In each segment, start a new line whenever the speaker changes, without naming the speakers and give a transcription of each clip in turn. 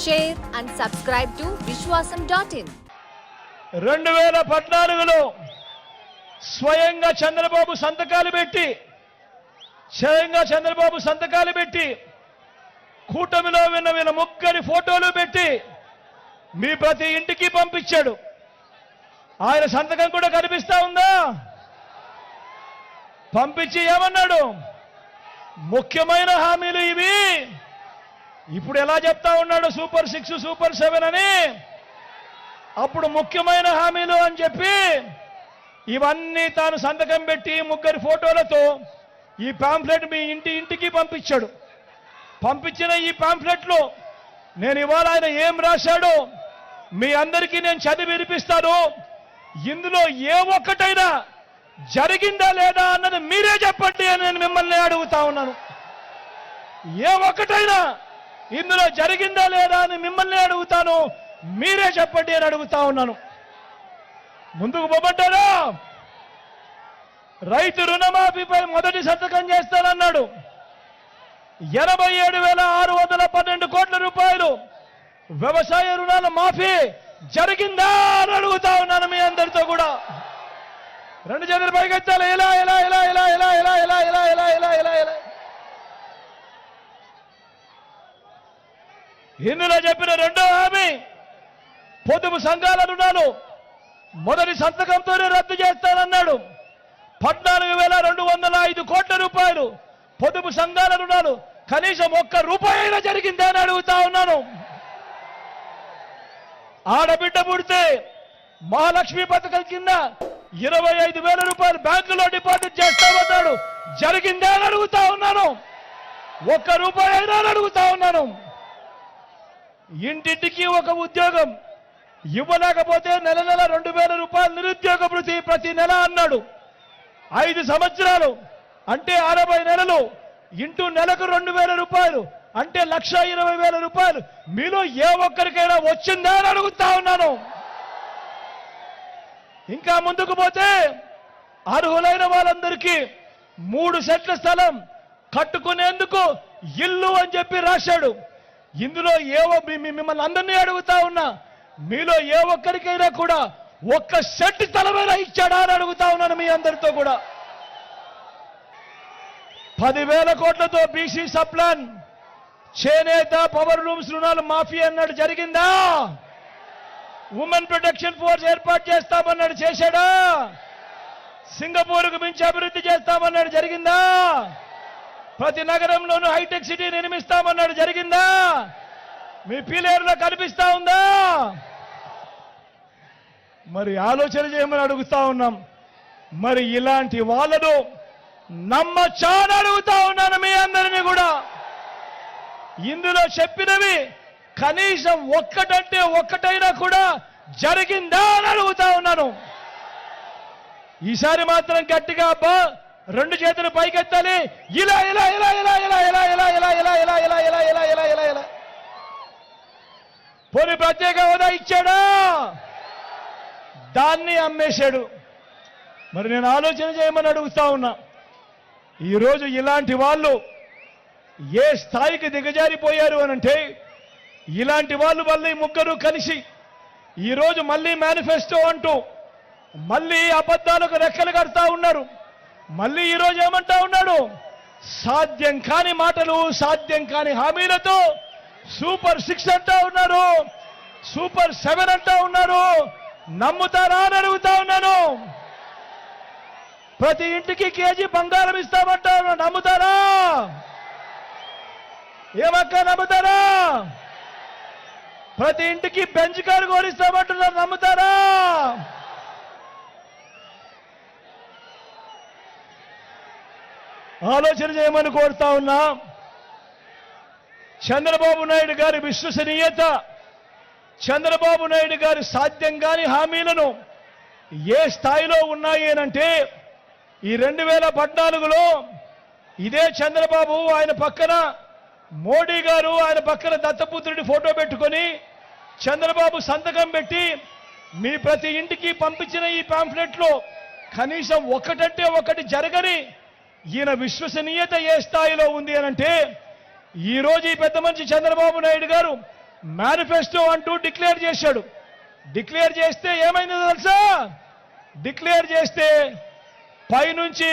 share and subscribe to Vishwasam.in.
2014లో స్వయంగా చంద్రబాబు సంతకాలు పెట్టి కూటమిలో విన్న ముగ్గురి ఫోటోలు పెట్టి మీ ప్రతి ఇంటికి పంపించాడు. ఆయన సంతకం కూడా కనిపిస్తా ఉందా? పంపించి ఏమన్నాడు? ముఖ్యమైన హామీలు ఇవి. ఇప్పుడు ఎలా చెప్తా ఉన్నాడు? సూపర్ 6 సూపర్ 7 అని. అప్పుడు ముఖ్యమైన హామీలు అని చెప్పి ఇవన్నీ తాను సంతకం పెట్టి ముగ్గురి ఫోటోలతో ఈ పాంఫ్లెట్ మీ ఇంటికి పంపించాడు. పంపించిన ఈ పాంఫ్లెట్లో నేను ఇవాళ ఆయన ఏం రాశాడో మీ అందరికీ నేను చదివి వినిపిస్తాను. ఇందులో ఏ ఒక్కటైనా జరిగిందా లేదా అన్నది మీరే చెప్పండి అని నేను మిమ్మల్ని అడుగుతా ఉన్నాను. ఏ ఒక్కటైనా ఇందులో జరిగిందా లేదా అని మిమ్మల్ని అడుగుతాను, మీరే చెప్పండి అని అడుగుతా ఉన్నాను. ముందుకు పోమంటారా? రైతు రుణమాఫీపై మొదటి సంతకం చేస్తానన్నాడు. 87,612 కోట్ల రూపాయలు వ్యవసాయ రుణాల మాఫీ జరిగిందా అని అడుగుతా ఉన్నాను మీ అందరితో కూడా. రెండు చేతులు పైకెత్తాలి. ఇలా ఇలా ఇలా ఇలా ఇలా ఇలా ఇలా ఇలా ఇలా ఇలా ఇలా ఇలా ఇందులో చెప్పిన రెండో హామీ పొదుపు సంఘాల రుణాలు మొదటి సంతకంతోనే రద్దు చేస్తానన్నాడు. 14,205 కోట్ల రూపాయలు పొదుపు సంఘాల రుణాలు కనీసం ఒక్క రూపాయి అయినా జరిగిందా అని అడుగుతా ఉన్నాను. ఆడబిడ్డ పుడితే మహాలక్ష్మి పథకం కింద 25,000 రూపాయలు బ్యాంకులో డిపాజిట్ చేస్తామన్నాడు. జరిగిందా అని అడుగుతా ఉన్నాను. ఒక్క రూపాయి అయినా అని అడుగుతా ఉన్నాను. ఇంటింటికి ఒక ఉద్యోగం ఇవ్వలేకపోతే నెల 2,000 రూపాయలు నిరుద్యోగ భృతి ప్రతి నెల అన్నాడు. 5 సంవత్సరాలు అంటే 60 నెలలు ఇంటూ నెలకు 2,000 రూపాయలు అంటే 1,20,000 రూపాయలు మీలో ఏ ఒక్కరికైనా వచ్చిందా అని అడుగుతా ఉన్నాను. ఇంకా ముందుకు పోతే అర్హులైన వాళ్ళందరికీ 3 సెంట్ల స్థలం కట్టుకునేందుకు ఇల్లు అని చెప్పి రాశాడు. ఇందులో మిమ్మల్ని అందరినీ అడుగుతా ఉన్నా, మీలో ఏ ఒక్కరికైనా కూడా ఒక్క సెంటు స్థలమైనా ఇచ్చాడా అని అడుగుతా ఉన్నాను మీ అందరితో కూడా. 10,000 కోట్లతో బీసీ సప్లాన్ చేనేత పవర్ లూమ్స్ రుణాలు మాఫీ అన్నాడు. జరిగిందా? ఉమెన్ ప్రొటెక్షన్ ఫోర్స్ ఏర్పాటు చేస్తామన్నాడు. చేశాడా? సింగపూర్కు మించి అభివృద్ధి చేస్తామన్నాడు. జరిగిందా? ప్రతి నగరంలోనూ హైటెక్ సిటీ నిర్మిస్తామన్నాడు. జరిగిందా? మీ పిలేరులో కనిపిస్తా ఉందా? మరి ఆలోచన చేయమని అడుగుతా ఉన్నాం. మరి ఇలాంటి వాళ్ళను నమ్మచ్చా అని అడుగుతా ఉన్నాను మీ అందరినీ కూడా. ఇందులో చెప్పినవి కనీసం ఒక్కటంటే ఒక్కటైనా కూడా జరిగిందా అని అడుగుతా ఉన్నాను. ఈసారి మాత్రం గట్టిగా అబ్బా 2 చేతులు పైకెత్తాలి. ఇలా ఇలా ఇలా ఇలా ఇలా ఇలా ఇలా ఇలా ఇలా ఇలా ఇలా ఇలా ఇలా ఇలా ఇలా ఇలా పోనీ ప్రత్యేక హోదా ఇచ్చాడా? దాన్ని అమ్మేశాడు. మరి నేను ఆలోచన చేయమని అడుగుతా ఉన్నా. ఈరోజు ఇలాంటి వాళ్ళు ఏ స్థాయికి దిగజారిపోయారు అనంటే, ఇలాంటి వాళ్ళు మళ్ళీ ముగ్గురు కలిసి ఈరోజు మళ్ళీ మేనిఫెస్టో అంటూ మళ్ళీ అబద్ధాలకు రెక్కలు కడతా ఉన్నారు. మళ్ళీ ఈరోజు ఏమంటా ఉన్నాడు? సాధ్యం కాని మాటలు, సాధ్యం కాని హామీలతో సూపర్ 6 అంటా ఉన్నారు, సూపర్ 7 అంటా ఉన్నారు. నమ్ముతారా అని అడుగుతా ఉన్నాను. ప్రతి ఇంటికి కేజీ బంగారం ఇస్తామంటారు. నమ్ముతారా? ఏమక్క నమ్ముతారా? ప్రతి ఇంటికి బెంచ్ కారు కోరిస్తామంటున్నారు. నమ్ముతారా? ఆలోచన చేయమని కోరుతా ఉన్నా. చంద్రబాబు నాయుడు గారి విశ్వసనీయత, చంద్రబాబు నాయుడు గారి సాధ్యం కాని హామీలను ఏ స్థాయిలో ఉన్నాయి అనంటే, ఈ 2014లో ఇదే చంద్రబాబు ఆయన పక్కన మోడీ గారు, ఆయన పక్కన దత్తపుత్రుడి ఫోటో పెట్టుకొని చంద్రబాబు సంతకం పెట్టి మీ ప్రతి ఇంటికి పంపించిన ఈ పాంఫ్లెట్లో కనీసం ఒకటంటే ఒకటి జరగని ఈయన విశ్వసనీయత ఏ స్థాయిలో ఉంది అనంటే, ఈ రోజు ఈ పెద్ద మనిషి చంద్రబాబు నాయుడు గారు మేనిఫెస్టో అంటూ డిక్లేర్ చేశాడు. డిక్లేర్ చేస్తే ఏమైందో తెలుసా? డిక్లేర్ చేస్తే పైనుంచి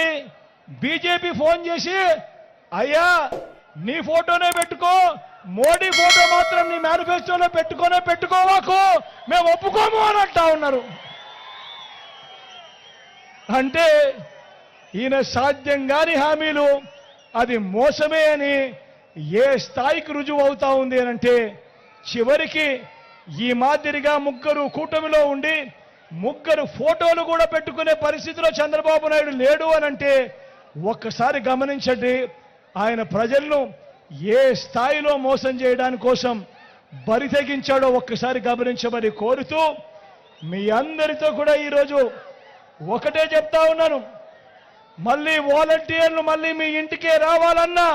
బీజేపీ ఫోన్ చేసి, అయ్యా నీ ఫోటోనే పెట్టుకో, మోడీ ఫోటో మాత్రం నీ మేనిఫెస్టోలో పెట్టుకోవాకు, మేము ఒప్పుకోము అని అంటా ఉన్నారు. అంటే ఈయన సాధ్యం కాని హామీలు, అది మోసమే అని ఏ స్థాయికి రుజువు అవుతా ఉంది అనంటే, చివరికి ఈ మాదిరిగా ముగ్గురు కూటమిలో ఉండి ముగ్గురు ఫోటోలు కూడా పెట్టుకునే పరిస్థితిలో చంద్రబాబు నాయుడు లేడు అనంటే ఒక్కసారి గమనించండి ఆయన ప్రజలను ఏ స్థాయిలో మోసం చేయడానికి కోసం బరి తెగించాడో ఒక్కసారి గమనించమని కోరుతూ, మీ అందరితో కూడా ఈరోజు ఒకటే చెప్తా ఉన్నాను. మళ్ళీ వాలంటీర్లు మళ్ళీ మీ ఇంటికే రావాలన్నా,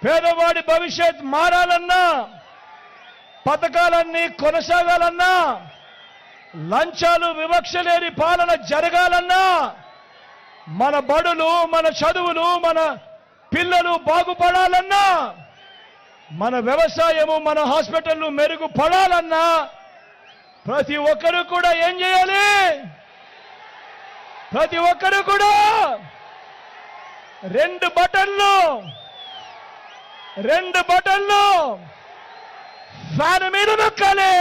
పేదవాడి భవిష్యత్ మారాలన్నా, పథకాలన్నీ కొనసాగాలన్నా, లంచాలు వివక్ష లేని పాలన జరగాలన్నా, మన బడులు, మన చదువులు, మన పిల్లలు బాగుపడాలన్నా, మన వ్యవసాయము, మన హాస్పిటళ్లు మెరుగుపడాలన్నా ప్రతి ఒక్కరూ కూడా ఏం చేయాలి? ప్రతి ఒక్కరూ కూడా రెండు బటన్లు ఫ్యాన్ మీద నొక్కాలి.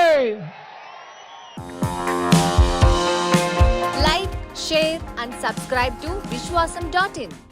Like, share and subscribe to Vishwasam.in.